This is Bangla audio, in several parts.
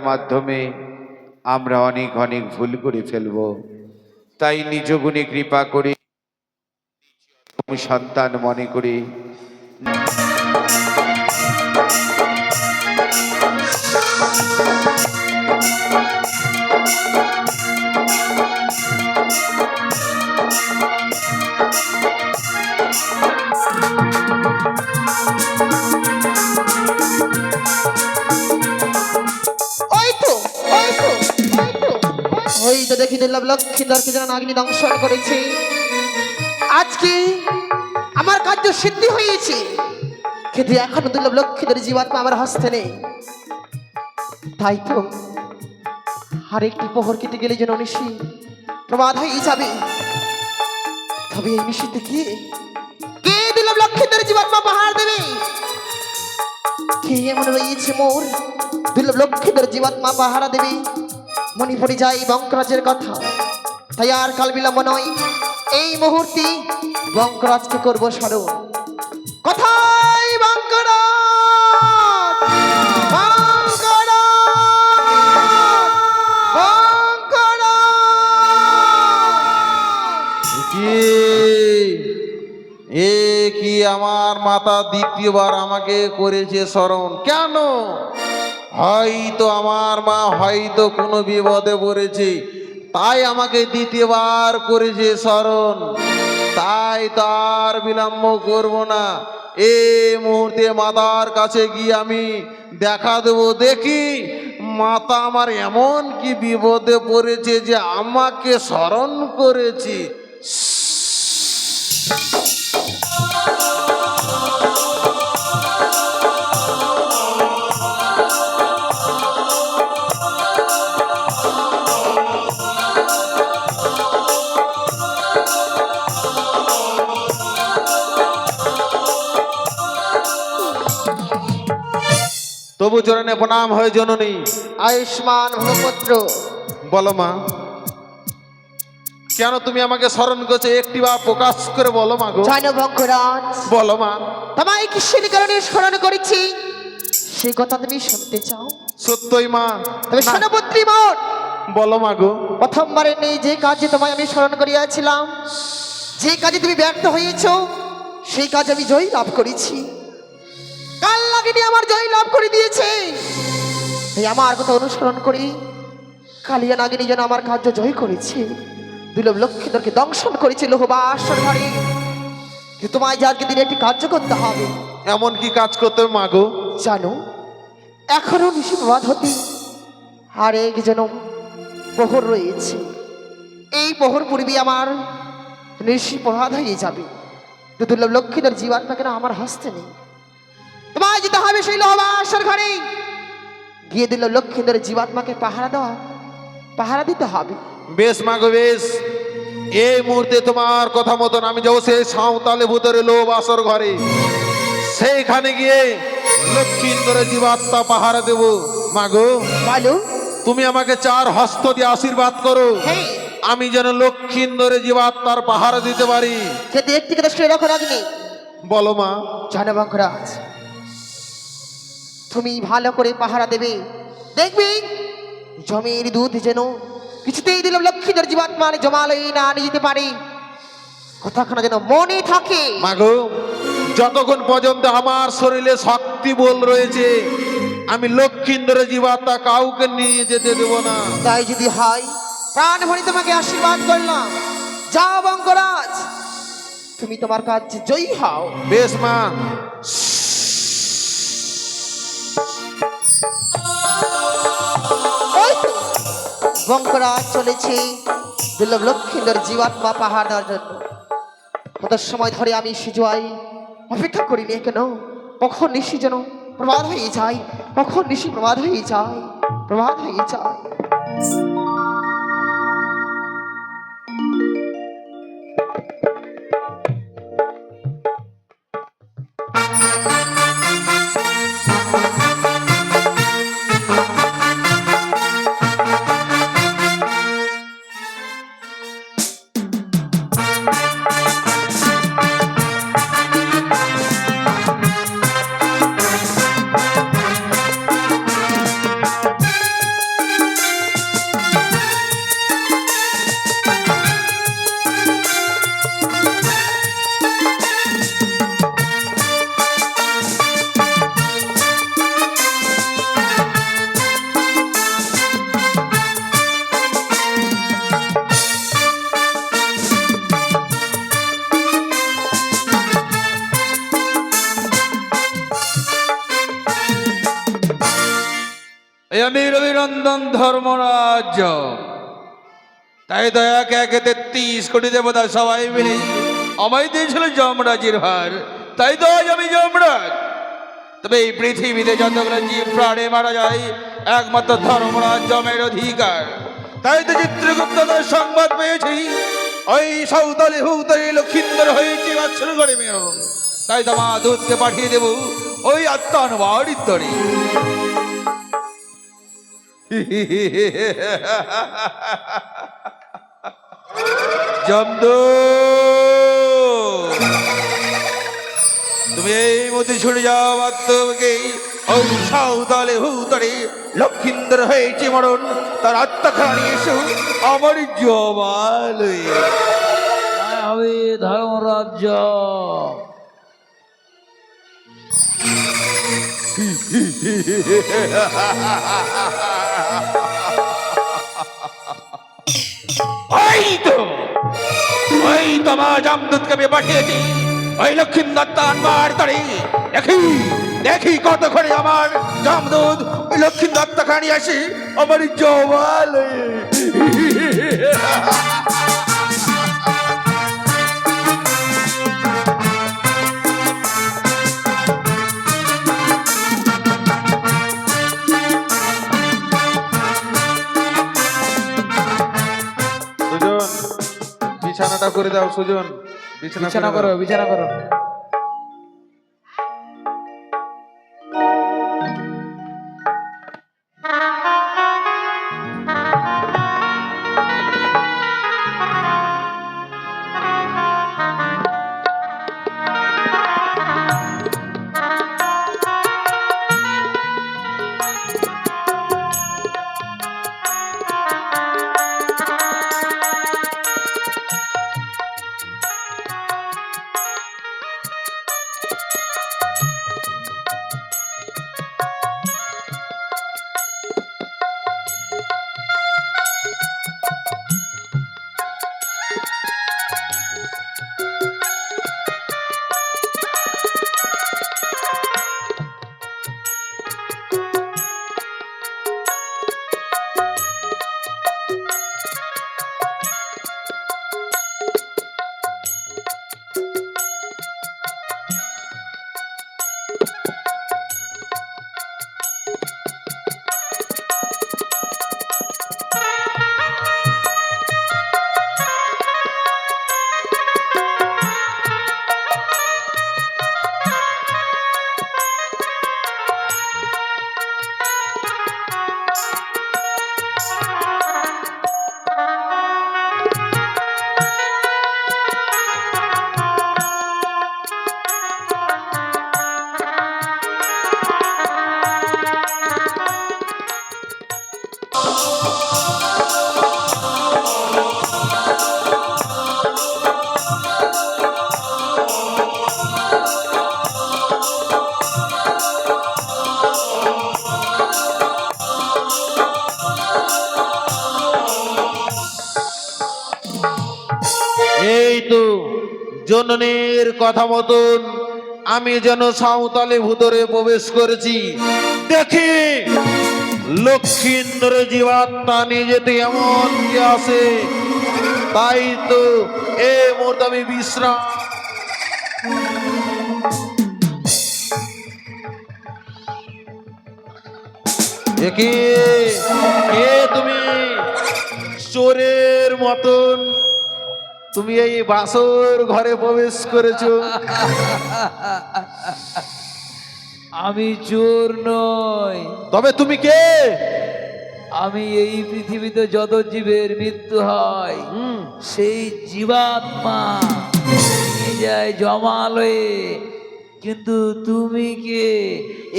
মাধ্যমে আমরা অনেক অনেক ভুল করে ফেলব। তাই নিজ গুণে কৃপা করে সন্তান মনে করে ওই তো দেখি দিলাম লক্ষ্মীধরকে যেন নাগিনী দংশন করেছে। আজকে আমার কার্য সিদ্ধি হয়েছে, কিন্তু এখনো দিলাম লক্ষ্মীধর জীবাত্মা আমার হস্তে নেই। তাই তো আরেকটি প্রহর কেটে গেলে যেন নিশি প্রমাদ হয়ে যাবে। তবে এই নিশিতে কে দিলাম লক্ষ্মীধর জীবাত্মা পাহাড় দেবে? কে এমন রয়েছে মোর দিলাম লক্ষ্মীধর জীবাত্মা পাহারা দেবে? মনে পড়ে যায় বঙ্করাজের কথা। তাই আর কাল বিলম্ব নয়, এই মুহূর্তে বঙ্করাজকে করবো স্মরণ। কথাই বঙ্করাজ, বঙ্করাজ, বঙ্করাজ। কি আমার মাতা দ্বিতীয়বার আমাকে করেছে স্মরণ কেন? হয়তো আমার মা হয়তো কোনো বিপদে পড়েছে, তাই আমাকে দ্বিতীয়বার করেছে স্মরণ। তাই তার বিলম্ব করব না, এই মুহূর্তে মাতার কাছে গিয়ে আমি দেখা দেবো। দেখি মাতা আমার এমন কি বিপদে পড়েছে যে আমাকে স্মরণ করেছে। তবু চরণে প্রণাম হয় জননী। আয়ুষ্মান ভূপুত্র। বলো মা, কেন তুমি আমাকে স্মরণ করছো? একটি বার প্রকাশ করে বলো মা গো। জানো বঙ্করাজ, বলো মা, তোমায় কিসের কারণে স্মরণ করেছি সেই কথা তুমি শুনতে চাও? সত্যই মা। তবে শোনো পুত্রী মোর, বলো মা গো। প্রথমবারে নেই যে কাজে তোমায় আমি স্মরণ করিয়াছিলাম, যে কাজে তুমি ব্যর্থ হয়েছো, সেই কাজ আমি জয় লাভ করেছি। কাল লাগেনি আমার জয় লাভ করে দিয়েছে। এই আমার কথা অনুসরণ করি কালিয়া নাগিনী যেন আমার কার্য জয় করেছে, দুর্লভ লক্ষ্মীধরকে দংশন করেছে লোহবাসর ঘরে। কিন্তু তোমায় যে আজকে দিনে একটি কার্য করতে হবে। এমন কি কাজ করতে হবে মা গো? জানো, এখনো নিশি প্রভাত হতে আর এক যেন প্রহর রয়েছে। এই প্রহর পূর্বে আমার নিশি প্রভাত হয়ে যাবে। দুর্লভ লক্ষ্মীধর জীবাত্মা কেন আমার হস্তে নেই। তোমায় যেতে হবে সেই লোহবাসর ঘরে, গিয়ে দিল লক্ষ্মীধর জীবাত্মাকে পাহারা দিতে হবে। বেশ মা গো বেশ, এই মুহূর্তে তোমার কথা মতন আমি যাবো সেই সাঁওতালে ভূতরে লো বাসর ঘরে, সেইখানে গিয়ে লক্ষ্মীন্দরের জীবাত্মা পাহারা দেব। মা গো বলো। তুমি আমাকে চার হস্ত দিয়ে আশীর্বাদ করো, আমি যেন লক্ষ্মীন্দরের জীবাত্মার পাহারা দিতে পারি। যদি একটি কথা শুনে রাখো রাগিনী। বলো মা। জানো বঙ্করাজ, তুমি ভালো করে পাহারা দেবে, দেখবি জমির দুধ যেন কিছুতেই দিল লক্ষ্মীধর জীবাত্মার জমালয় না নিয়ে যেতে পারে। কথাখানা যেন মনে থাকে। মাগো, যতক্ষণ পর্যন্ত আমার শরীরে শক্তি বল রয়েছে, আমি লক্ষ্মীন্দরের জীবাত্মা কাউকে নিয়ে যেতে দেব না। তাই যদি হয়, প্রাণ ভরে তোমাকে আশীর্বাদ করলাম। যাও বঙ্করাজ, তুমি তোমার কাজ জয়ী হও। বেশ মা। বঙ্করাজ চলেছে দুর্লভ লক্ষ্মীন্দর জীবাত্মা পাহাড় দেওয়ার জন্য। কত সময় ধরে আমি সিজুয়াই অপেক্ষা করিনি কেন? কখন নিশি যেন প্রমাদ হয়ে যায়, কখন নিশি প্রমাদ হয়ে যায়, প্রমাদ হয়ে যায়। আমি রবিনন্দন ধর্মরাজ। তাই তো একে একে 33 কোটি দেবতা সবাই মিলে আমায় দিয়েছিল যমরাজের ভার। তাই তো আজ আমি যমরাজ। তবে এই পৃথিবীতে যতগুলো জীব প্রাণে মারা যায় একমাত্র ধর্মরাজ যমের অধিকার। তাই তো চিত্রগুপ্ত সংবাদ পেয়েছি ওই সাঁওতালি হুতালি লক্ষিন্দর হয়েছে বাৎসর করে মেয়র। তাই তো মা দুধকে পাঠিয়ে দেব ওই আত্মানুবাড়ির তরে। যমদূত, তুমি এই মধ্যে ছুটে যাও আত্মকে ওই সাঁওতালি হুতালি লক্ষিন্দর হয়েছে মরণ তার আত্মাখানি এসো আমার জমালয়ে। হবে ধর্মরাজ্য। ওই তো মা জামদূতকে আমি পাঠিয়েছি ওই লক্ষিন্দর আনবার তারে। দেখি দেখি কতক্ষণে আমার জামদূত ওই লক্ষিন্দর আত্মাখানি আসি আমার জমালয়ে। সুজন, বিছানাটা করে দাও সুজন, বিছানা করো, বিছানা করো। এই তো জননীর কথা মতন আমি যেন সাঁওতালি ভূতরে প্রবেশ করেছি। দেখি লক্ষিন্দর জীবাত্মা নিজেতে এমন কি আছে। তাই তো এই মুহূর্তে আমি বিশ্রাম। কে তুমি চোরের মতন তুমি এই বাসর ঘরে প্রবেশ করেছো? আমি চোর নই। তবে তুমি কে? আমি এই পৃথিবীতে যত জীবের মৃত্যু হয় সেই জীবাত্মা নিয়ে যায় জমালয়ে। কিন্তু তুমি কে?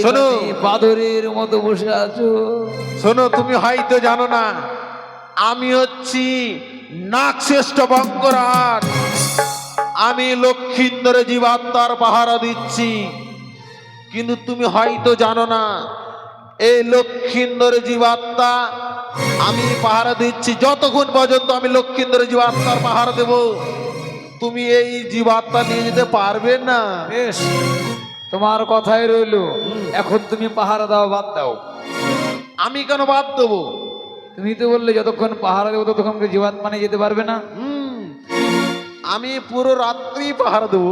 শোনো, এখানে বাদরের মতো বসে আছো। শোনো, তুমি হয়তো জানো না আমি হচ্ছি নাগশ্রেষ্ঠ বঙ্করাট। আমি লক্ষিন্দরের জীবাত্মার পাহারা দিচ্ছি। কিন্তু তুমি হয়তো জানো না এই লক্ষিন্দরের জীবাত্মা আমি পাহারা দিচ্ছি। যতক্ষণ পর্যন্ত আমি লক্ষিন্দরের জীবাত্মার পাহারা দেব তুমি এই জীবাত্মা নিয়ে যেতে পারবে না। বেশ, তোমার কথাই রইলো। এখন তুমি পাহারা দাও, বাদ দাও। আমি কেন বাদ দেবো? তুমি তো বললে যতক্ষণ পাহারা দেবো ততক্ষণ জীবাত্মা নিয়ে যেতে পারবে না। আমি পুরো রাত্রি পাহারা দেবো।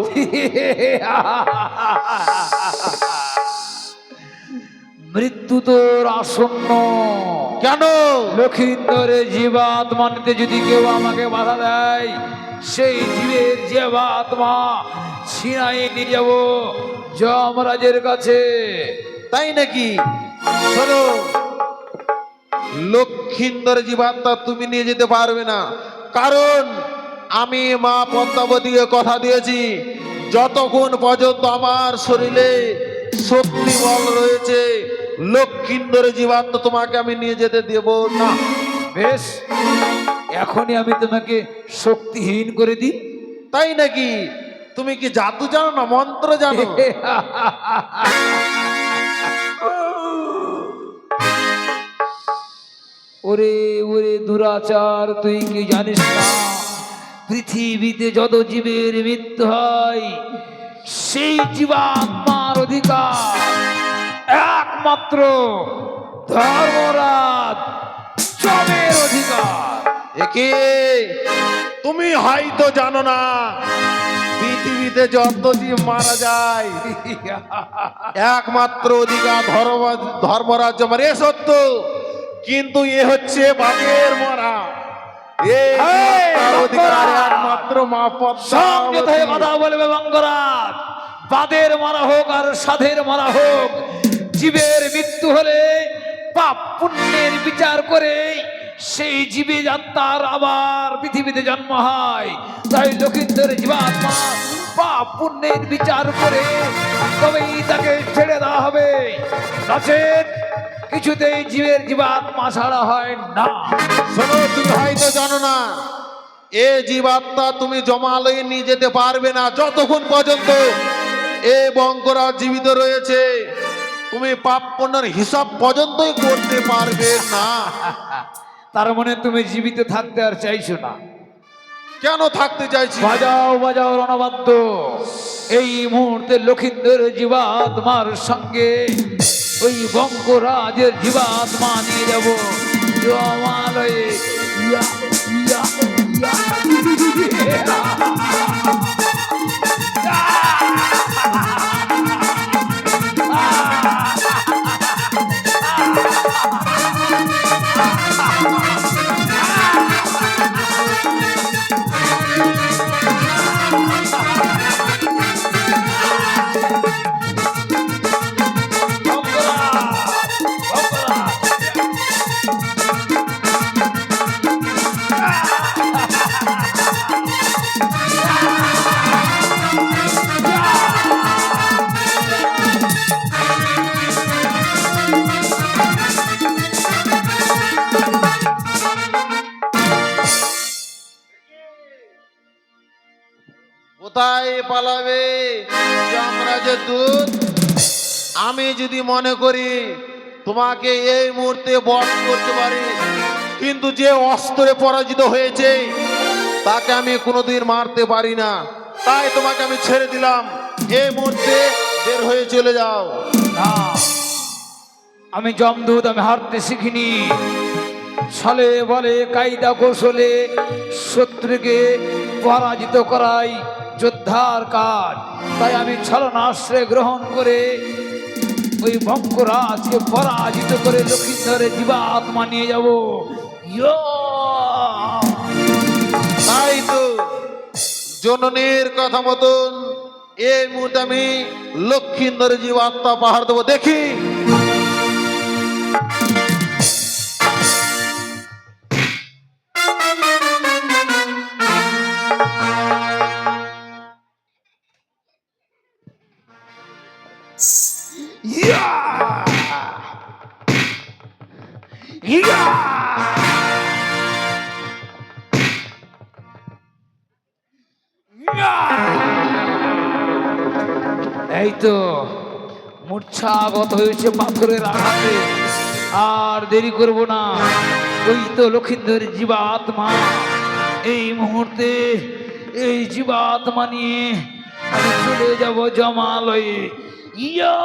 মৃত্যু তোর আসন্ন। কেন? লক্ষিন্দরের জীবাত্মা নিতে যদি কেউ আমাকে বাধা দেয়, সেই জীবের জীবাত্মা ছিনাই নিয়ে যাব যমরাজের কাছে। তাই নাকি? শোনো, লক্ষিন্দর জীবাত্মা তুমি নিয়ে যেতে পারবে না, কারণ আমি মা পদ্মাবতীকে কথা দিয়েছি যতক্ষণ পর্যন্ত আমার শরীরে শক্তি বল রয়েছে লক্ষিন্দর জীবাত্মা তোমাকে আমি নিয়ে যেতে দেব না। বেশ, এখনই আমি তোমাকে শক্তিহীন করে দিই। তাই নাকি? তুমি কি জাদু জানো না, মন্ত্র জানো? ওরে ওরে দুরাচার, তুই কি জানিস না পৃথিবীতে যত জীবের মৃত্যু হয় সেই জীবাত্মার অধিকার একমাত্র ধর্মরাজ যমের অধিকার। একে তুমি হয়তো জানো না, পৃথিবীতে যত জীব মারা যায় একমাত্র অধিকার ধর্মরাজ জমের। এ সত্য, কিন্তু এ হচ্ছে বাঘের মরা। অধিকার একমাত্র মা পদ্মাবতী। কথা বলবে বঙ্গরাজ, বাদের মারা হোক আর সাধের মারা হোক, জীবের মৃত্যু হলে পাপ পুণ্যের বিচার করে সেই জীবে আত্মার আবার পৃথিবীতে জন্ম হয়। তাই লক্ষিন্দর জীবাত্মা পাপ পুণ্যের বিচার করে তবেই তাকে ছেড়ে দেওয়া হবে, নচেৎ কিছুতেই জীবের জীবাত্মা ছাড়া হয় না। শোনো, তুমি হয়তো জানো না, এ জীবাত্মা তুমি জমালয়ে নিয়ে যেতে পারবে না যতক্ষণ পর্যন্ত এ বঙ্করাজ জীবিত রয়েছে। তুমি পাপ পুণ্যের হিসাব পর্যন্তই করতে পারবে না। তার মানে তুমি জীবিত থাকতে আর চাইছো না? কেন থাকতে চাইছি? বাজাও বাজাও রণবাদ্য, এই মুহূর্তে লক্ষিন্দর জীবাত্মার সঙ্গে ওই বঙ্করাজের জীবাত্মা নিয়ে যাব জমালয়ে। ইয়া, ইয়া, ইয়া। কোথায় পালাবে যমরাজের দূত? আমি যদি মনে করি তোমাকে এই মুহূর্তে বধ করতে পারি, কিন্তু যে অস্ত্রে পরাজিত হয়েছে তাকে আমি কোনোদিন মারতে পারি না। তাই তোমাকে আমি ছেড়ে দিলাম, এই মুহূর্তে বের হয়ে চলে যাও। না, আমি যমদূত, আমি হারতে শিখিনি। ছলে বলে কায়দা কৌশলে শত্রুকে পরাজিত করাই যোদ্ধার কাজ। তাই আমি ছলনাশ্রয় গ্রহণ করে ওই বঙ্করাজকে পরাজিত করে লক্ষিন্দরের জীবাত্মা নিয়ে যাব। তাই তো জননীর কথা মতন এই মুহূর্তে আমি লক্ষিন্দরের জীবাত্মা পাহাড় দেবো। দেখি এই তো মূর্ছাগত হয়েছে পাথরের আঘাতে। আর দেরি করব না, ওই তো লক্ষিন্দর জীবাত্মা। এই মুহূর্তে এই জীবাত্মা নিয়ে আমি চলে যাব জমালয়ে। ইয়া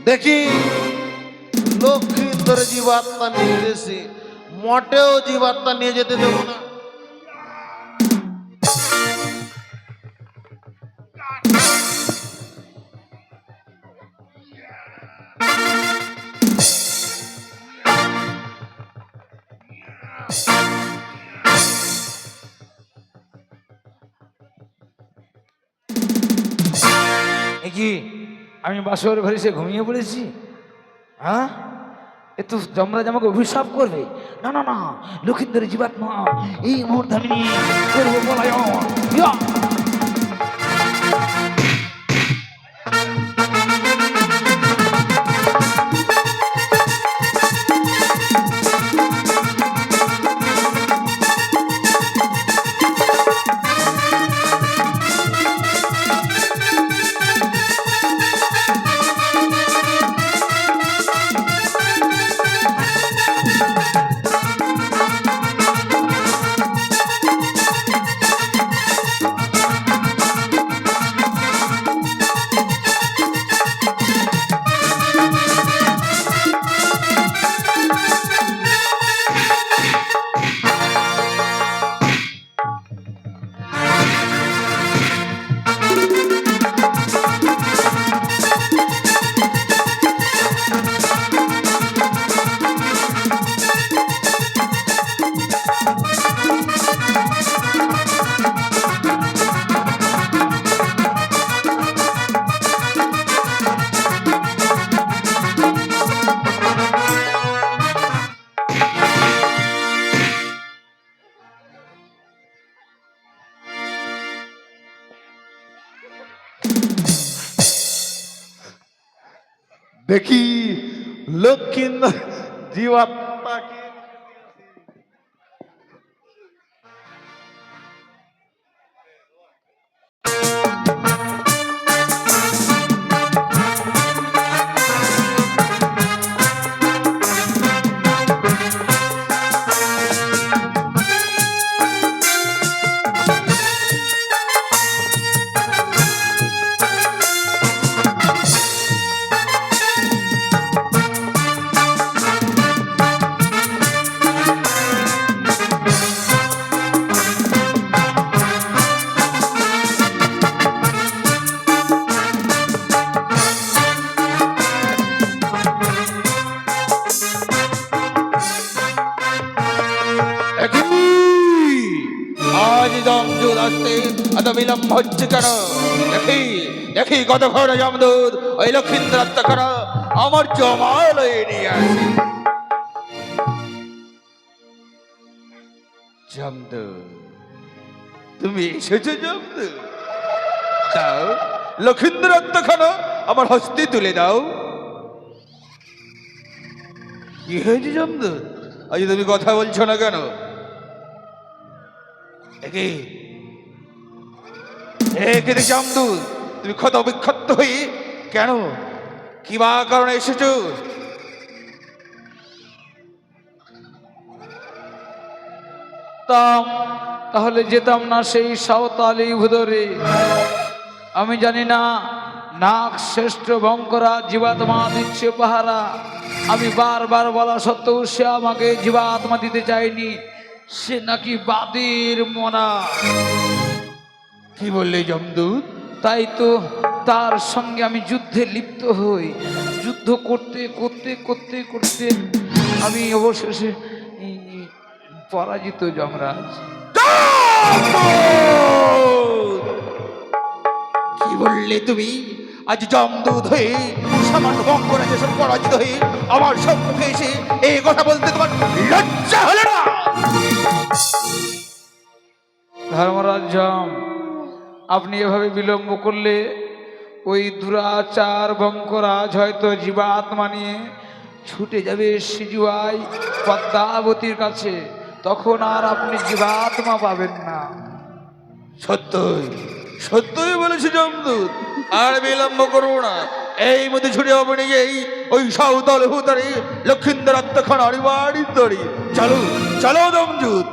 দেখি লক্ষ্মীন্দর জীবাত্মা নিয়ে এসে মোটেও জীবাত্মা নিয়ে যেতে দেবো না। এ কি আমি বাসর ঘরে সে ঘুমিয়ে পড়েছি? হ্যাঁ, এ তো যমরাজ আমাকে অভিশাপ করবে। না না না, লক্ষিন্দরের জীবাত্মা এই মুহূর্তে আমি করবো পলায়ন। ইয়া! দেখি লক্ষ্মীন্দর জীবাত্মাকে আজ যমদূত আসতে এত বিলম্ব হচ্ছে কেন? দেখি দেখি কত ঘর যমদূত ওই লক্ষিন্দর আত্মা করা আমার জমালয়ে নিয়ে আসে। যমদূত, তুমি এসেছো যমদূত? দাও লক্ষিন্দর আত্মাখানা আমার হস্তে তুলে দাও। কি হয়েছে যমদূত, আজ তুমি কথা বলছো না কেন? যমদূত, তুমি ক্ষত বিক্ষত হয়ে কেন, কি বা কারণে এসেছো? তাহলে যেতাম না সেই সাঁওতালি ভুদরে? আমি জানি না নাগ শ্রেষ্ঠ বঙ্করা জীবাত্মা দিচ্ছে পাহারা। আমি বারবার বলা সত্ত্বেও সে আমাকে জীবাত্মা দিতে চায়নি। সে নাকি বাদের মনা। কি বললে যমদূত? তাই তো তার সঙ্গে আমি যুদ্ধে লিপ্ত হই। যুদ্ধ করতে করতে করতে করতে আমি অবশেষে পরাজিত যমরাজ। কি বললে তুমি? আজ যমদূত হয়ে সামান্য বঙ্করাজ এসব পরাজিত হয়ে আমার সম্মুখে এসে এই কথা বলতে তোমার লজ্জা হলো না? ধর্মরাজ যম, আপনি এভাবে বিলম্ব করলে ওই দুরাচার বঙ্করাজ হয়তো জীবাত্মা নিয়ে ছুটে যাবে সিজুয়াই পদ্মাবতীর কাছে। তখন আর আপনি জীবাত্মা পাবেন না। সত্যই সত্যই বলেছি যমদূত, আর বিলম্ব করবো না। এই মধ্যে ছুটে হবে নিজেই ওই সাঁওতাল হুতারি লক্ষিন্দর আত্মখান অনিবার্য তরি। চলো চলো যমদূত।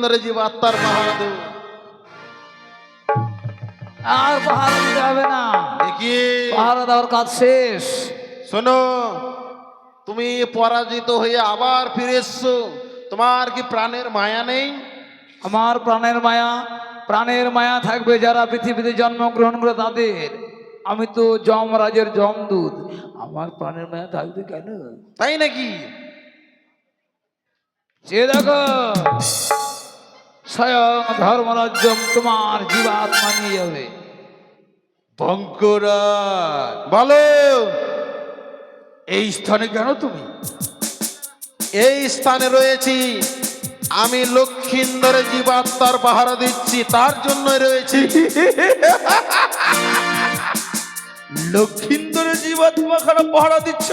লক্ষিন্দরে জীবাত্মার পাহারা দেব। আর পাহারা দিতে হবে না, দেখি পাহারা দেওয়ার কাজ শেষ। শোনো, তুমি পরাজিত হয়ে আবার ফিরে এসছো, তোমার কি প্রাণের মায়া নেই? আমার প্রাণের মায়া থাকবে যারা পৃথিবীতে জন্মগ্রহণ করে তাদের। আমি তো যমরাজের যমদূত, আমার প্রাণের মায়া থাকবে কেন? তাই নাকি? যে দেখো স্বয়ং ধর্মরাজ্যম তোমার জীবাত্মা নিয়ে যাবে। বঙ্করাজ, বলো, এই স্থানে কেন তুমি? এই স্থানে রয়েছি আমি লক্ষিন্দরে জীবাত্মার পাহারা দিচ্ছি, তার জন্যই রয়েছি। লক্ষিন্দরের জীবাত্মা খারাপ পাহারা দিচ্ছ?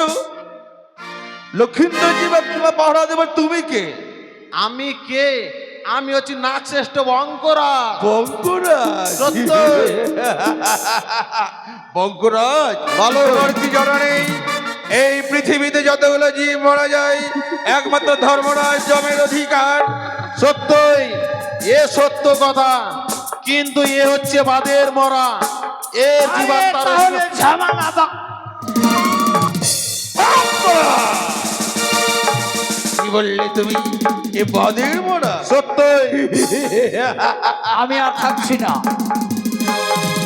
লক্ষিন্দর জীবাত্মা পাহারা দেবার তুমি কে? আমি কে? আমি হচ্ছি নাগশ্রেষ্ঠ বঙ্করাজ। বঙ্করাজ, সত্য। বঙ্করাজ, বলো। তোমার কি জানা নেই এই পৃথিবীতে যতগুলো জীব মারা যায় একমাত্র ধর্মরাজ যমের অধিকার? সত্যই, এ সত্য কথা, কিন্তু এ হচ্ছে বাদের মরা। এ জীবাত্মার কি বললে তুমি? এ বাদের মোড়া? সত্যই। আমি আর থাকছি না।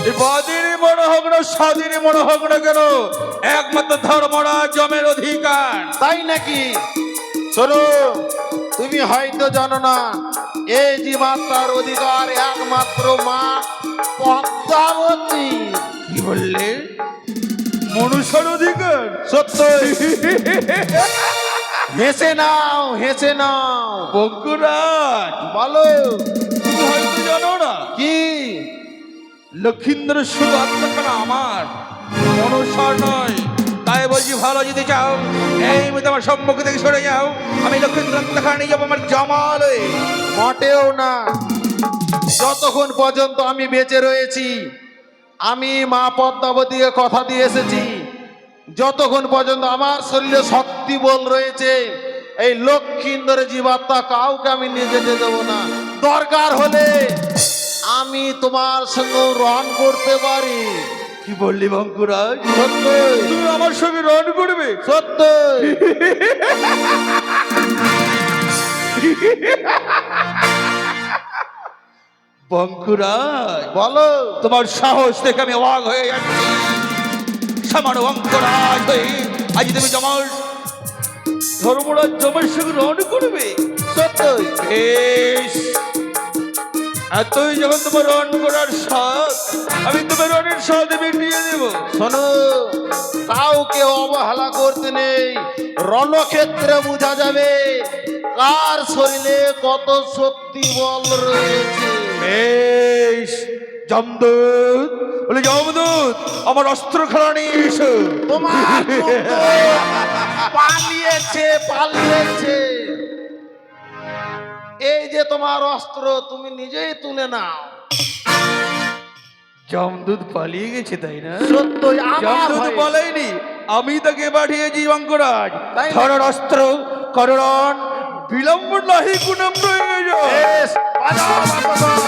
এ বাদের মনে হোক না স্বাধীন মনে হোক না কেন, একমাত্র ধর্মরাজ যমের অধিকার। তাই নাকি? শোনো, তুমি হয়তো জানো না, এই জীবাত্মার অধিকার একমাত্র মা পদ্মাবতী। কি বললে? মনুষ্যর অধিকার? সত্যই। হেসে নাও, হেসে নাও। বঙ্করাজ, বলো, তুমি হয়তো জানো না কি? লক্ষিন্দরের শুধু আত্মাখানা আমার, মনুষ্যর নয়। তাই বলছি, ভালো যদি চাও এই মতো আমার সম্মুখে থেকে সরে যাও। আমি লক্ষিন্দর আত্মাখানা নিয়ে যাবো আমার জামালে। মোটেও না। যতক্ষণ পর্যন্ত আমি বেঁচে রয়েছি, আমি মা পদ্মাবতীকে কথা দিয়ে এসেছি, যতক্ষণ পর্যন্ত আমার শরীরে শক্তি বল রয়েছে, এই লক্ষিন্দরের জীবাত্মা কাউকে আমি নিয়ে যেতে দেবো না। দরকার হলে আমি তোমার সঙ্গে রণ করতে পারি। কি বললি বঙ্কুরাজ? সত্যই, তুমি আমার সঙ্গে রণ করবে? সত্যই। বঙ্কুরাজ, বলো, তোমার সাহস দেখে আমি অবাক হয়ে যাচ্ছি। সামান্য বঙ্করাজ হয়ে আজ তুমি জমার ধর্মরাজ জমের সঙ্গে রণ করবে? সত্যই। বেশ, এতই যখন তোমার রণ করার স্বাদ, আমি তোমার রণের স্বাদ মিটিয়ে দেবো। শোনো, কাউকে অবহেলা করতে নেই। রণক্ষেত্রে বোঝা যাবে কার শরীরে কত শক্তি বল রয়েছে। বেশ, যমদূত, বলে যমদূত, আমার অস্ত্রখানা নিয়ে এসো। তোমার পুত্র পালিয়েছে, পালিয়েছে। এই যে তোমার অস্ত্র, তুমি নিজেই তুলে নাও। যমদূত পালিয়ে গেছে, তাই না? সত্যই আমার যমদূত ভয়ে। পালায়নি, আমি তাকে পাঠিয়েছি। বঙ্করাজ, তাই না? ধরার অস্ত্র করণ, বিলম্ব নাহি কোনো প্রয়োজন। বেশ, বাজাও, বাজাও।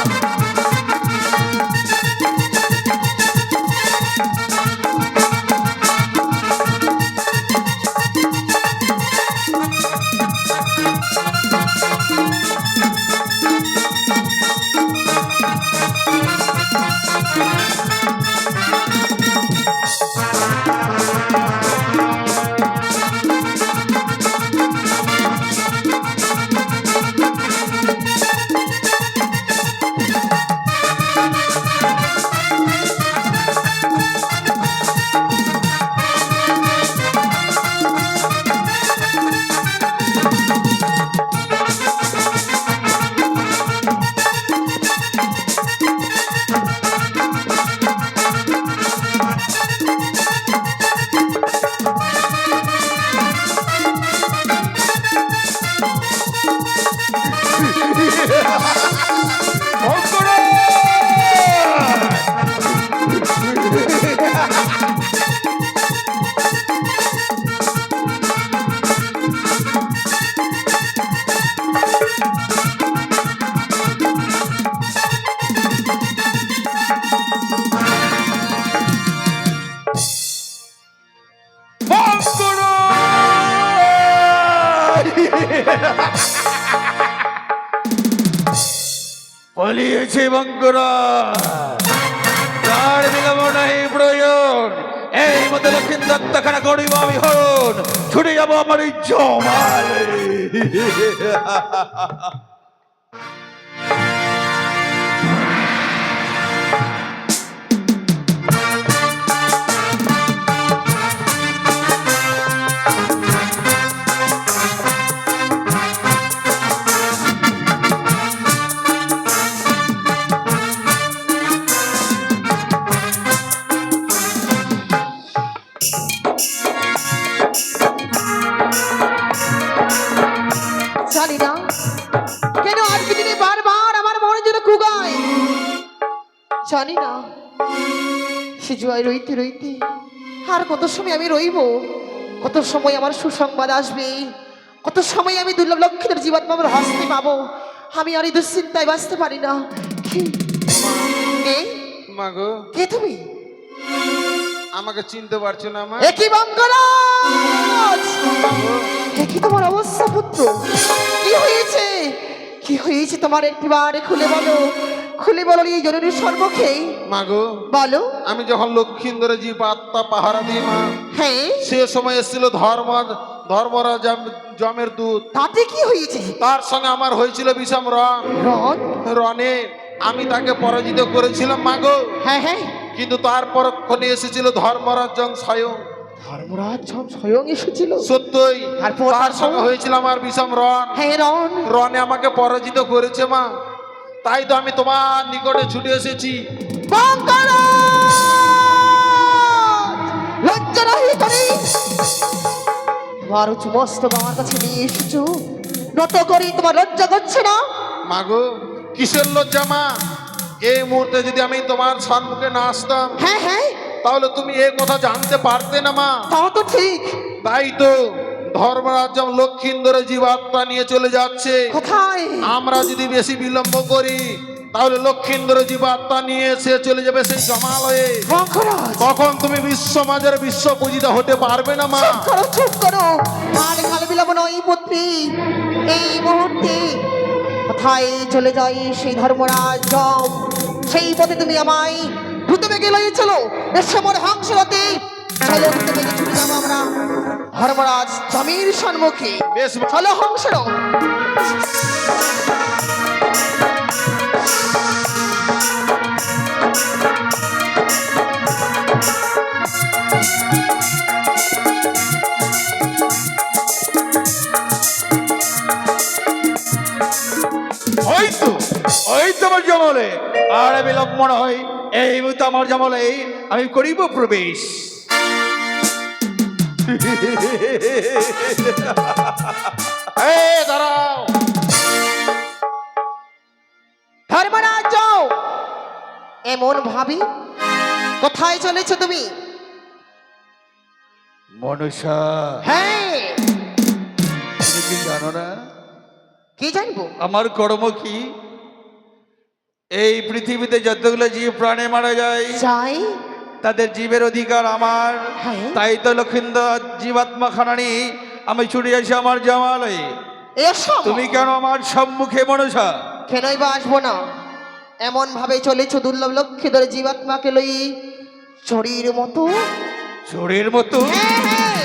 পালিয়েছে মঙ্গরাজ। তার বিলম্ব নাই প্রয়োজন, এই মধ্যে লক্ষ্মীর দত্তখানা করিব আমি হরণ, ছুটে যাবো আমার এই জমালে। জানি না কেন আজকে দিনে বারবার আমার মনে যেন কুগায়। জানি না সে জয় রইতে রইতে আর কত সময় আমি রইব, কত সময় আমার সুসংবাদ আসবে, কত সময় আমি দুর্লভ লক্ষ্মীদের জীবাত্মা আমার হস্তে পাবো। আমি আর এই দুশ্চিন্তায় বাঁচতে পারি না। কে মাগো, কে তুমি? আমাকে চিনতে পারছো না মা? একই মঙ্গরাজ, একই তোমার অবস্থা পুত্র। কি হয়েছে, কি হয়েছে তোমার? একটিবার খুলে বলো, খুলে বলো এই জরুরির সম্মুখে। মাগো, বলো। আমি যখন লক্ষ্মীন্দরে জি পাত্তা পাহারা দিই মা, হ্যাঁ, সে সময় এসেছিল ধর্মরাজ জমের দূত। তাতে কি হয়েছে? তার সঙ্গে আমার হয়েছিল বিষম রণ। রন? রণে আমি তাকে পরাজিত করেছিলাম মাগো, হ্যাঁ হ্যাঁ, কিন্তু তার পরক্ষণে এসেছিল ধর্মরাজ স্বয়ং। ধর্মরাজ স্বয়ং এসেছিল? সত্যই, তারপর? তার সঙ্গে হয়েছিল আমার বিষম রণ। হ্যাঁ রন। রণে আমাকে পরাজিত করেছে মা, তাই তো আমি তোমার নিকটে ছুটে এসেছি। লজ্জা নাহি তোরে? তোমার উঁচু মস্তক আমার কাছে নিয়ে এসেছো, নত করি তোমার লজ্জা করছে না? মাগো, কিসের লজ্জা মা? এই মুহূর্তে যদি আমি তোমার সম্মুখে না আসতাম, হ্যাঁ হ্যাঁ, তাহলে তুমি এই কথা জানতে পারতে না মা। তাও তো ঠিক। তাই তো ধর্মরাজ লক্ষ্মীন্দরে জীবাত্মা নিয়ে চলে যাচ্ছে। কোথায়? আমরা যদি বেশি বিলম্ব করি, তাহলে লক্ষ্মীন্দর জীবাত্মা নিয়ে সে চলে যাবে সেই জমালয়ে। মঙ্গরাজ, তখন তুমি বিশ্ব মাঝের বিশ্ব পূজিতা হতে পারবে না মা। চুপ করো, চুপ করো। আর কাল বিলম্ব নয় পুত্রী, এই মুহূর্তে কোথায় চলে যাই সেই ধর্মরাজ জম, সেই পথে তুমি আমায় দ্রুত বেগে লয়ে চলো। বেশমর হংসরতে চলো, দ্রুত বেগে ছুটে যাবো আমরা ধর্মরাজ জমির সম্মুখে। বেশ চলো হংসর। ওই তো আমার জমলে, আর বিলম্ব হয়, এই মুহূর্তে আমার জমলে আমি করিব প্রবেশ। এই দাঁড়াও। ধর্মরাজ যাও। এমন ভাবি কোথায় চলেছো তুমি? মনসা, হ্যাঁ, তুমি কি জানো না কি জানবো? আমার কর্ম কি? এই পৃথিবীতে যতগুলো জীব প্রাণে মারা যায়, যাই, তাদের জীবের অধিকার আমার। হ্যাঁ। তাই তো লক্ষিন্দর জীবাত্মা খানা নিয়ে আমি ছুটে আসি আমার জমালয়ে। এসো। তুমি কেন আমার সম্মুখে মনসা? কেনই বা আসবো না? এমন ভাবে চলেছো দুর্লভ লক্ষ্মী ধরে জীবাত্মাকে লই চড়ির মতো। চোরের মতো? হ্যাঁ, হ্যাঁ।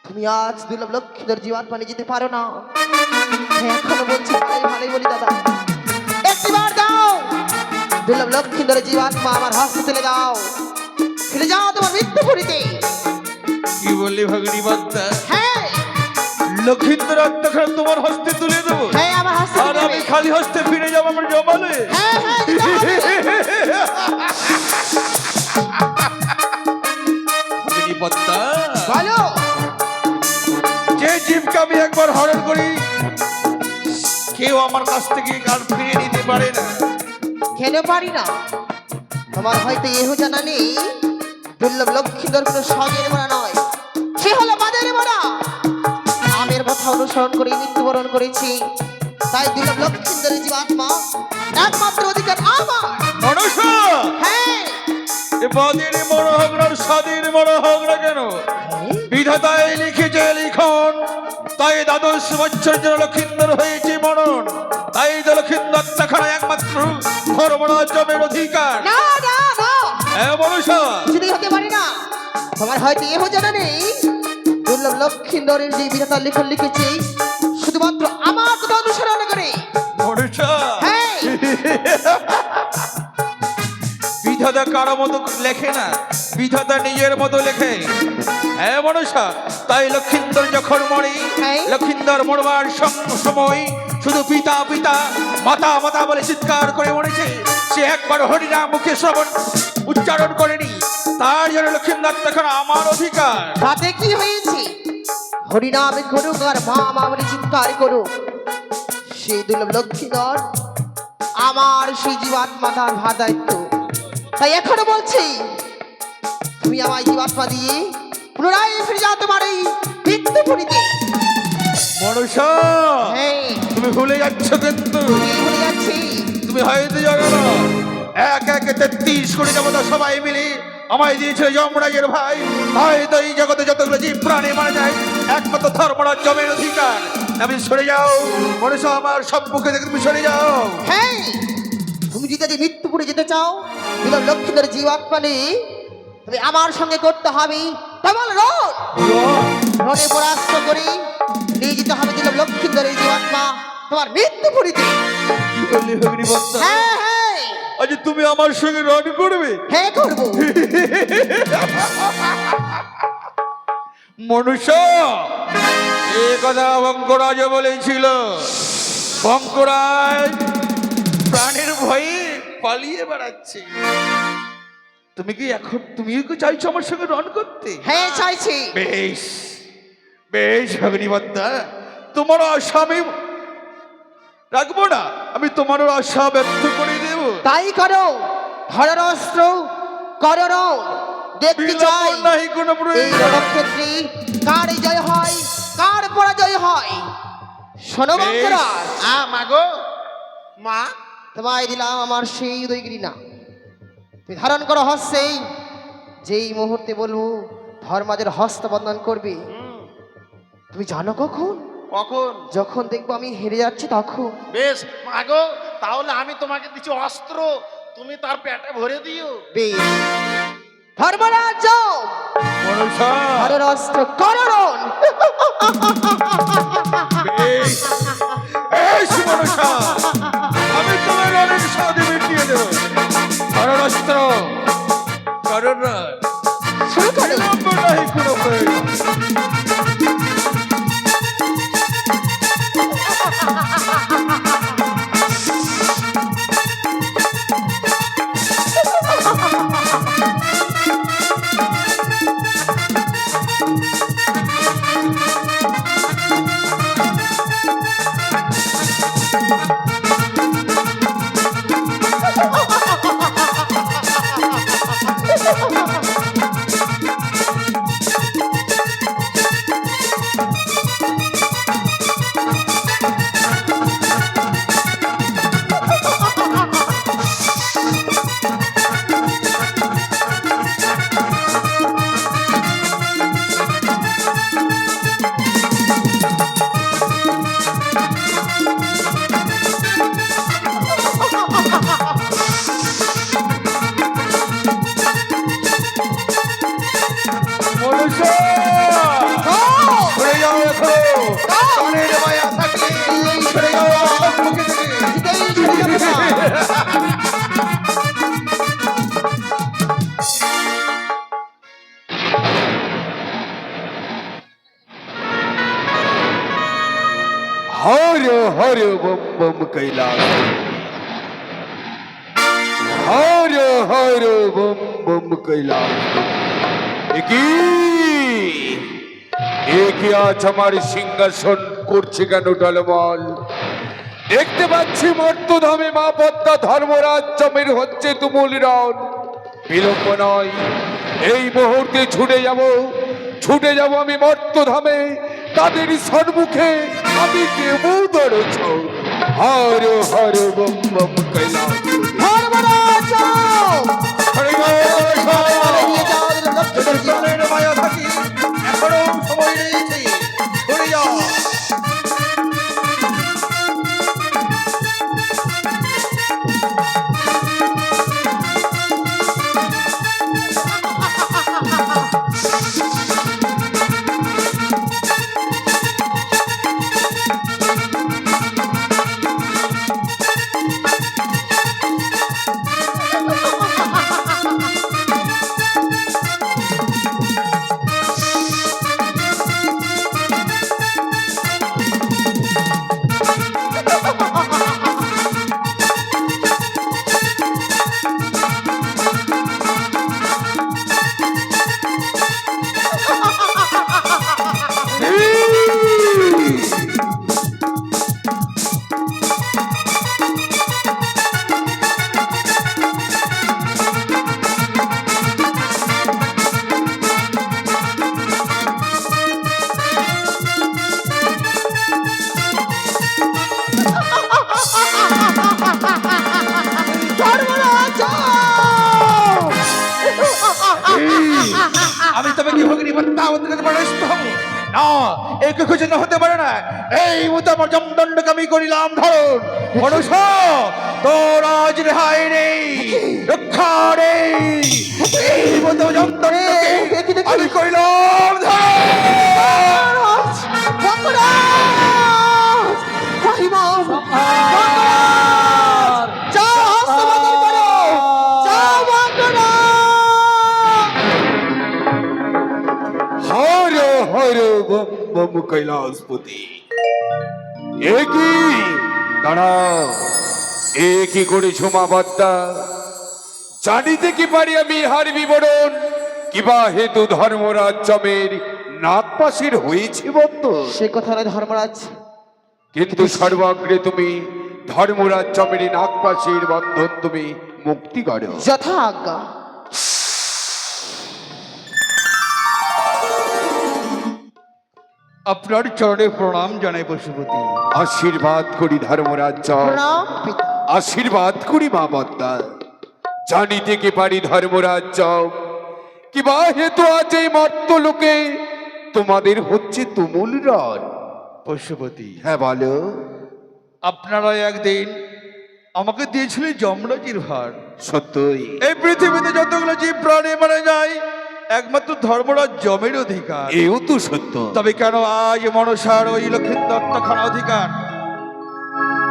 তুমি আজ দুর্লভ লক্ষ্মী ধরে জীবাত্মা নিয়ে যেতে পারো না। হ্যাঁ, এখনো বলছি ভালোই ভালোই বলি দাদা, একটিবার দাও দুর্লভ লক্ষ্মী ধরে জীবাত্মা আমার হস্তে তুলে দাও। ফিরে যাও তোমার মৃত্যু পুরীতে। কি বললি ভগিনী বদ্দা? হ্যাঁ লক্ষিন্দর আত্মখান তোমার হস্তে তুলে দেবো, হ্যাঁ, আমার হস্তে আর তুলে আমি দেবে। খালি হস্তে ফিরে যাবো আমার জমালয়ে? হ্যাঁ হ্যাঁ, দিতে হবে। ভগিনী বদ্দা, বলো। যে জীবকে আমি একবার হরণ করি, কেউ আমার কাছ থেকে কাল ফিরিয়ে নিতে পারে না। কেন পারি না? তোমার হয়তো এও জানা নেই দুর্লভ লক্ষ্মীধর কোনো স্বজের মরা নয়, সে হলো বাদের মরা। আমের কথা অনুসরণ করে মৃত্যুবরণ করেছি, তাই দুর্লভ লক্ষ্মীধরের জীবাত্মা একমাত্র অধিকার আমার। মনসা, হ্যাঁ, এ বাদের মনে হোক না স্বাদের মনে হোক না কেন, বিধাতায় লিখেছে লিখন, তাই দ্বাদশ বছর যেন লক্ষিন্দর হয়েছে মরণ। তাই তো লক্ষিন্দর হত্যা করা একমাত্র ধর্মরাজ জমের অধিকার। না না না, হ্যাঁ মনসা, যদি হতে পারি না। তোমার হয়তো এও জানা নেই দুর্লভ লক্ষিন্দরের যে বিধাতা লেখন লিখেছি শুধুমাত্র আমার কথা অনুসরণ করে। মনসা, হ্যাঁ, বিধাতা কারো মতো লেখে না, বিধাতা নিজের মতো লেখে। হ্যাঁ মনসা, তাই লক্ষিন্দর যখন মরে, হ্যাঁ। লক্ষিন্দর মরবার সময় শুধু পিতা পিতা মাতা মাতা বলে চিৎকার করে মরেছে। সে একবার হরিনাম মুখে শ্রবণ উচ্চারণ করেনি। তার জন্য লক্ষিন্দর তখন আমার অধিকার। তাতে কি হয়েছে? হরিনামে করুক আর মা মা বলে চিৎকার করুক, সেই দুর্লভ লক্ষিন্দর আমার সেই জীবাত্মা তার ভার দায়িত্ব। তাই এখনো বলছি তুমি আমায় জীবাত্মা দিয়ে পুনরায় ফিরে যাও তোমার এই মৃত্যুপুরীতে। মনসা, হ্যাঁ, তুমি ভুলে যাচ্ছ কিন্তু। এই ভুলে যাচ্ছি। তুমি হয়তো জানো না, এক এক 33 কোটি দেবতা সবাই মিলে আমায় দিয়েছিল যমরাজের ভাই। হয়তো এই জগতে যতগুলো জীব প্রাণী মারা যায় একমাত্র ধর্মরাজ জমের অধিকার। আমি সরে যাও মনসা, আমার সম্মুখে থেকে তুমি সরে যাও। হ্যাঁ, তুমি যদি মৃত্যুপুরে যেতে চাও দুর্লভ লক্ষিন্দরের জীবাত্মা নিয়ে তুমি আমার সঙ্গে করতে হবে কেবল রোধ। রণে পরাস্ত করে নিয়ে যেতে হবে দুর্লভ লক্ষিন্দরের জীবাত্মা তোমার মৃত্যুপুরীতে। কি বললি অগ্নিবর্তা? হ্যাঁ হ্যাঁ আজ তুমি আমার সঙ্গে রণ করবে? হ্যাঁ করবো। মনুষ্য, এ কথা বঙ্করাজ বলেছিল। বঙ্করাজ প্রাণের ভয়ে পালিয়ে বেড়াচ্ছে। তুমি কি এখন তুমিও কি চাইছো আমার সঙ্গে রণ করতে? হ্যাঁ চাইছি। বেশ বেশ অগ্নিবর্তা, তোমার আশা আমি রাখবো না, আমি তোমার আশা ব্যর্থ করে দেব। তাই করো, ধরার অস্ত্র করো রণ। দেখতে চাই বিলম্ব নাহি কোনো এই প্রয়োজন। রণক্ষেত্রে কার জয় হয় কার পরাজয় হয়। শোনো বঙ্করাজ, মাগো মা, তোমায় দিলাম আমার সেই উদয়গিরি না, তুমি ধারণ করো হস্তে। যেই মুহূর্তে বলবো ধর্মাজের হস্তবন্ধন করবে, তুমি জানো কখন? কখন? যখন দেখবো আমি হেরে যাচ্ছি তখন। বেশ মাগো, তাহলে আমি তোমাকে দিচ্ছি অস্ত্র, তুমি তার পেটে ভরে দিও। বেশ, ধর্মরাজ মনুষ্য, ধরের অস্ত্র করণ। বেশ বেশ মনুষ্য, আমি তোমার রণের স্বাদ মিটিয়ে দেব। কারণ অস্ত্র কারণ শুরু করো। বিলম্ব নাহি কোনো প্রয়োজন। Har Har bomb bomb Kailash, Har Har bomb bomb Kailash. কি আজ আমার সিংহাসন করছে কেন টলমল? দেখতে পাচ্ছি মর্তধামে মা পদ্মা ধর্মরাজ জমের হচ্ছে তুমুল রণ। বিলম্ব নয়, এই মুহূর্তে ছুটে যাব আমি মর্তধামে। তাদের সম্মুখে আমি দেব দর্শন। Har Har bomb bomb Kailash. ধর্মরাজ নিয়ে যাও লক্ষিন্দরের জীবাত্মা। প্রাণের মায়া থাকি, এখনো সময় রয়েছে, সরে যাও। আমি তবে কি ভগিনী পদ্মা উদ্রে পরাস্ত হবো না, এই কিছু যেন হতে পারে না। এই মতো আমার জমদণ্ডকে আমি করিলাম ধারণ। মনুষ্য তোর আজ রেহাই নেই, রক্ষা নেই। এই মতো জমদণ্ডকে আমি করিলাম ধারণ। মঙ্গরাজ! রহিমন! মঙ্গরাজ! যাও, হস্তবন্ধন করো! যাও, মঙ্গরাজ! Har Har bomb bomb Kailashpati. এ কি দাঁড়াও, এ কি করেছো মা পদ্মা? জানিতে কি পারি আমি ইহার বিবরণ? কিবা হেতু ধর্মরাজ জমের নাগপাশের হয়েছে বন্ধ, সে কথা নয় ধর্মরাজ, কিন্তু সর্বাগ্রে তুমি ধর্মরাজ জমের নাগপাশের বন্ধন তুমি মুক্তি করো। যথা আজ্ঞা। আপনার চরণে প্রণাম জানাই পশুপতি। আশীর্বাদ করি ধর্মরাজ জম, প্রণাম পিতা। আশীর্বাদ করি মা পদ্মা। জানিতে কি পারি ধর্মরাজ জম, কিবা হেতু আজ এই মর্ত লোকে তোমাদের হচ্ছে তুমুল রণ। পশুপতি, হ্যাঁ বলো। আপনারা একদিন আমাকে দিয়েছিলেন যমরাজির ভার। সত্যই এই পৃথিবীতে যতগুলো জীব প্রাণী মারা যায় একমাত্র ধর্মরাজ জমের অধিকার। এও তো সত্য। তবে কেন আজ মনসার ওই লক্ষ্মীন্দর খানা অধিকার?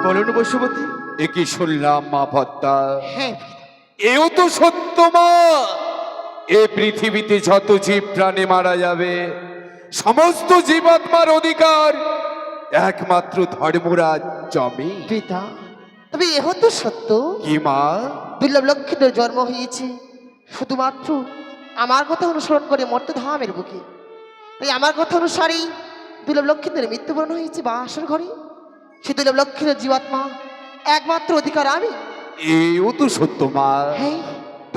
বলুন পশুপতি। এ কি শুনলাম মা পদ্মা? হ্যাঁ, এও তো সত্য মা। এ পৃথিবীতে যত জীব প্রাণী মারা যাবে সমস্ত জীবাত্মার অধিকার একমাত্র ধর্মরাজ জমি। পিতা, তবে এহ তো সত্য। কি মা? দুর্লভ লক্ষ্মীদের জন্ম হয়েছে শুধুমাত্র আমার কথা অনুসরণ করে মর্তধামের বুকে। তাই আমার কথা অনুসারেই দুর্লভ লক্ষ্মীদের মৃত্যুবরণ হয়েছে বাসর ঘরে। সে দুর্লভ লক্ষ্মীদের জীবাত্মা একমাত্র অধিকার আমি। এও তো সত্য মা। হ্যাঁ,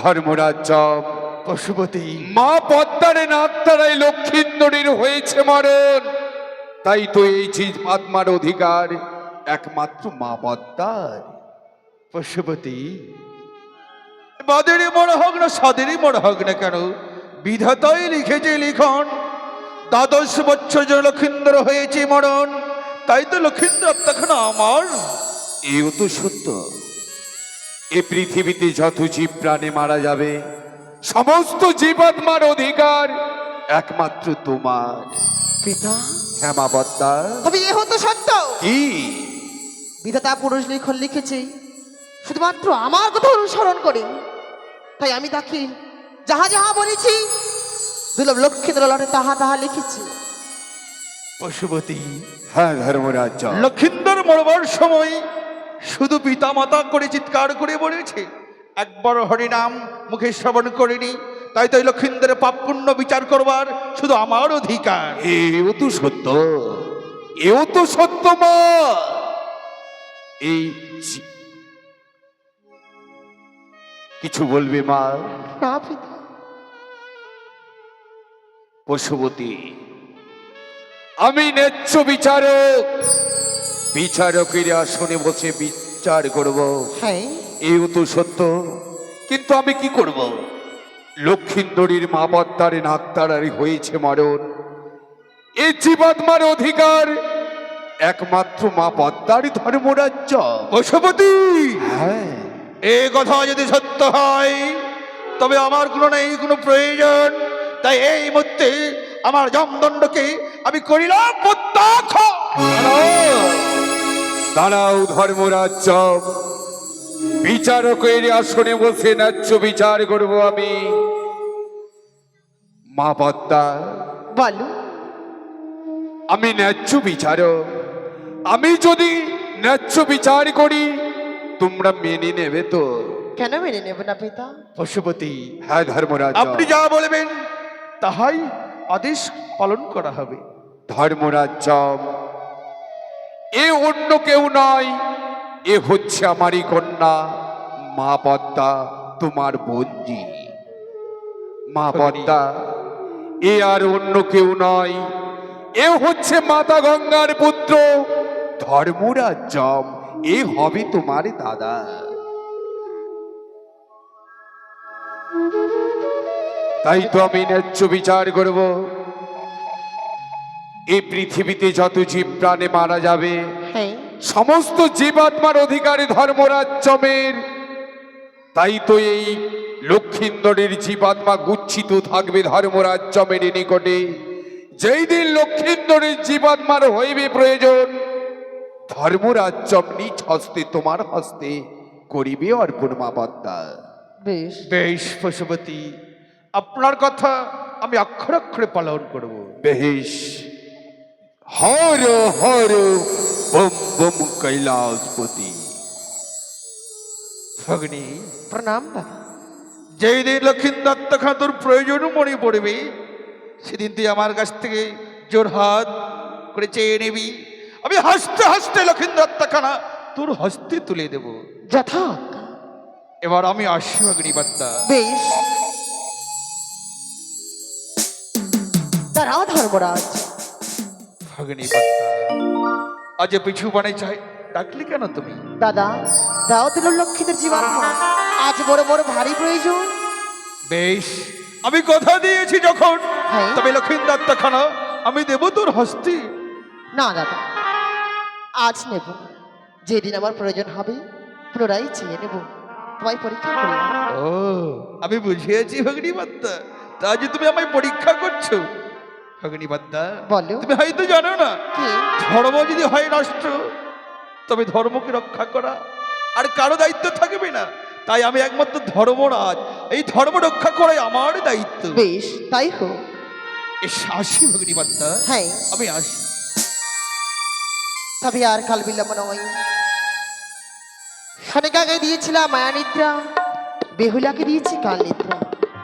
ধর্মরাজ জম, পশুপতি, মা পদ্মারে নাত্তারাই লক্ষ্মীন্দরীর হয়েছে মরণ। তাই তো এই জীবাত্মার অধিকার একমাত্র মা পদ্মার। পশুপতি, বাদেরই মনে হোক না সাদেরই মনে হোক না কেন, বিধাতাই লিখেছে লিখন। 12 বছর যে লক্ষিন্দর হয়েছে মরণ, তাই তো লক্ষিন্দর তখন আমার। এও তো সত্য। এ পৃথিবীতে যত জীব প্রাণী মারা যাবে সমস্ত জীবাত্মার অধিকার একমাত্র তোমার। পিতা, হ্যাঁ মা পদ্মা। তবে এহ তো সত্য। কি? বিধাতা পুরুষ লিখন লিখেছে শুধুমাত্র আমার কথা অনুসরণ করে। তাই আমি তাকে যাহা যাহা বলেছি দুর্লভ লক্ষ্মীদের লটে তাহা তাহা লিখেছি। পশুপতি, হ্যাঁ ধর্মরাজ জম। লক্ষিন্দর মরবার সময় শুধু পিতা মাতা করে চিৎকার করে বলেছে, একবার হরিনাম মুখে শ্রবণ করিনি। তাই তো এই লক্ষিন্দরের পাপ পুণ্য বিচার করবার শুধু আমার অধিকার। এও তো সত্য। এও তো সত্য মা। এই কিছু বলবে মা? না পিতা। পশুপতি, আমি ন্যায্য বিচারক, বিচারকের আসনে বসে বিচার করব। হ্যাঁ, এও তো সত্য, কিন্তু আমি কি করব? লক্ষ্মীন্দরীর মা পদ্মারে নাত্তারারি হয়েছে মরণ। এই জীবাত্মার অধিকার একমাত্র মা পদ্মারই ধর্মরাজ্য। পশুপতি, হ্যাঁ, এ কথা যদি সত্য হয় তবে আমার কোনো নেই কোনো প্রয়োজন। তাই এই মুহূর্তে আমার জমদণ্ডকে আমি করিলাম প্রত্যাখ্য। দাঁড়াও ধর্মরাজ্য, বিচারকের আসনে বসে ন্যায্য বিচার করব আমি। মা পদ্মা, বলো। আমি ন্যায্য বিচারক। আমি যদি ন্যায্য বিচার করি তোমরা মেনে নেবে তো? কেন মেনে নেব না পিতা? পশুপতি, হ্যাঁ ধর্মরাজ। আপনি যা বলবেন তাহাই আদেশ পালন করা হবে। ধর্মরাজ, এ অন্য কেউ নয়, এ হচ্ছে আমারই কন্যা মা পদ্মা, তোমার বঞ্জি। মা পদ্মা, এ আর অন্য কেউ নয়, এ হচ্ছে মাতা গঙ্গার পুত্র ধর্মরাজ। এ হবে তোমার দাদা। তাই তো আমি ন্যায্য বিচার করব। এই পৃথিবীতে যত জীব প্রাণে মারা যাবে হ্যাঁ সমস্ত জীবাত্মার অধিকারী ধর্মরাজ্যমের। তাই তো এই লক্ষিন্দরের জীবাত্মা গুচ্ছিত থাকবে ধর্মরাজ্যমের নিকটে। যেই দিন লক্ষিন্দরের জীবাত্মার হইবে প্রয়োজন, ধর্মরাজ্যম নিজ হস্তে তোমার হস্তে করিবে অর্পণ মা পদ্মা। বেশ বেশ পশুপতি, আপনার কথা আমি অক্ষরে অক্ষরে পালন করব। বেশ। Har Har bomb bomb Kailashpati. ভগ্নী, প্রণাম বাবা। যেই দিন লক্ষিন্দর তখন তোর প্রয়োজন মনে পড়বে, সেদিন তুই আমার কাছ থেকে জোর হাত করে চেয়ে নিবি। আমি হাসতে হাসতে লক্ষিন্দর তখানা তোর হস্তে তুলে দেব। যথা এবার আমি আসি অগ্নিবার্তা। বেশ। দাঁড়াও ধর্মরাজ। অগ্নিবার্তা, আজ পিছু বানে চাই ডাকলি কেন তুমি? দাদা দাও দিল লক্ষ্মীদের জীবাত্মা, আজ বড় বড় ভারী প্রয়োজন। বেশ, আমি কথা দিয়েছি যখন, হ্যাঁ। তবে লক্ষিন্দর তখানা আমি দেব তোর হস্তে। না দাদা, আজ নেব, যেদিন আমার প্রয়োজন হবে পুনরায় চেয়ে নেব, তোমায় পরীক্ষা করি। ও, আমি বুঝিয়েছি ভগ্নিবার্তা, তা যে তুমি আমায় পরীক্ষা করছো। ভগ্নিবার্তা, বলো। তুমি হয়তো জানো না, কি? ধর্ম যদি হয় নষ্ট, তবে ধর্মকে রক্ষা করা আর কারো দায়িত্ব থাকবে না। তাই আমি একমাত্র ধর্মরাজ, এই ধর্ম রক্ষা করাই আমার দায়িত্ব। বেশ, তাই হোক। আসি ভগ্নিবার্তা, হ্যাঁ, আমি আসি। তবে আর কাল বিলম্ব নয়। শনিকাকে দিয়েছিলাম মায়া নিদ্রা, বেহুলাকে দিয়েছি কাল নিদ্রা।